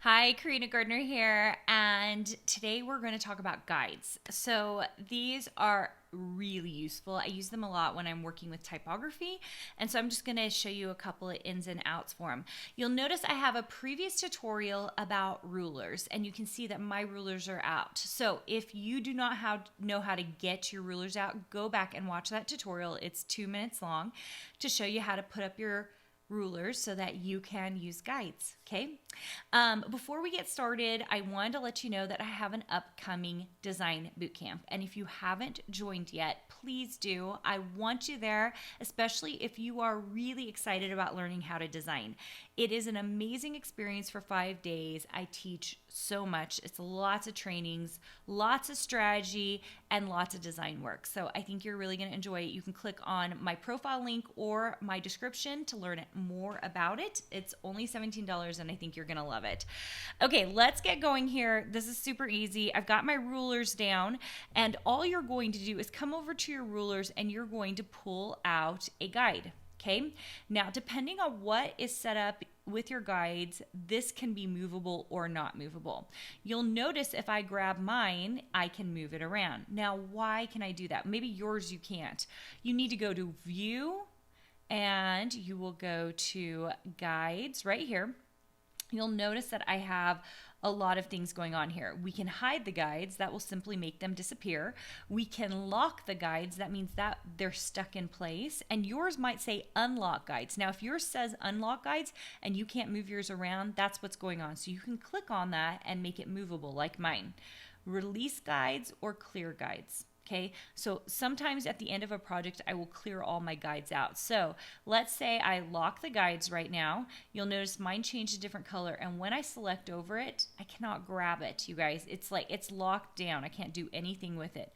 Hi, Karina Gardner here, and today we're going to talk about guides. So, these are really useful. I use them a lot when I'm working with typography, and so I'm just going to show you a couple of ins and outs for them. You'll notice I have a previous tutorial about rulers, and you can see that my rulers are out. So, if you do not know how to get your rulers out, go back and watch that tutorial. It's 2 minutes long to show you how to put up your rulers so that you can use guides. Okay. Before we get started, I wanted to let you know that I have an upcoming design bootcamp. And if you haven't joined yet, please do. I want you there, especially if you are really excited about learning how to design. It is an amazing experience for 5 days. I teach so much. It's lots of trainings, lots of strategy, and lots of design work. So I think you're really going to enjoy it. You can click on my profile link or my description to learn more about it. It's only $17 and I think you're going to love it. Okay, let's get going here. This is super easy. I've got my rulers down, and all you're going to do is come over to your rulers and you're going to pull out a guide. Okay, now depending on what is set up with your guides, this can be movable or not movable. You'll notice if I grab mine, I can move it around. Now, why can I do that? Maybe yours you can't. You need to go to View, and you will go to Guides right here. You'll notice that I have a lot of things going on here. We can hide the guides. That will simply make them disappear. We can lock the guides. That means that they're stuck in place. And yours might say unlock guides. Now, if yours says unlock guides and you can't move yours around, that's what's going on. So you can click on that and make it movable like mine. Release guides or clear guides. Okay, so sometimes at the end of a project, I will clear all my guides out. So let's say I lock the guides right now. You'll notice mine changed a different color. And when I select over it, I cannot grab it, you guys. It's like it's locked down. I can't do anything with it.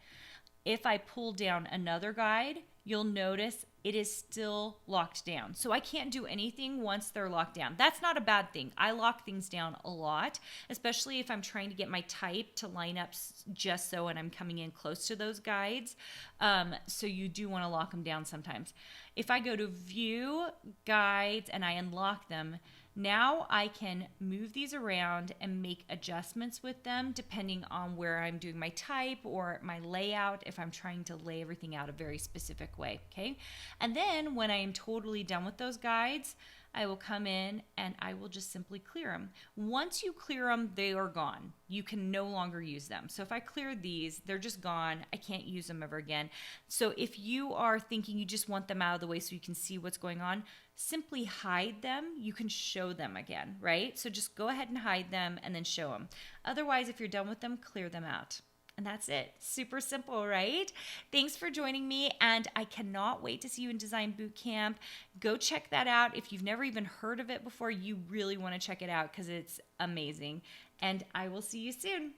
If I pull down another guide, you'll notice it is still locked down. So I can't do anything once they're locked down. That's not a bad thing. I lock things down a lot, especially if I'm trying to get my type to line up just so and I'm coming in close to those guides. So you do want to lock them down sometimes. If I go to View, Guides, and I unlock them, now I can move these around and make adjustments with them depending on where I'm doing my type or my layout if I'm trying to lay everything out a very specific way, okay? And then when I am totally done with those guides, I will come in and I will just simply clear them. Once you clear them, they are gone. You can no longer use them. So if I clear these, they're just gone. I can't use them ever again. So if you are thinking you just want them out of the way so you can see what's going on, simply hide them. You can show them again, right? So just go ahead and hide them and then show them. Otherwise, if you're done with them, clear them out. And that's it. Super simple, right? Thanks for joining me, and I cannot wait to see you in Design Bootcamp. Go check that out. If you've never even heard of it before, you really want to check it out because it's amazing. And I will see you soon.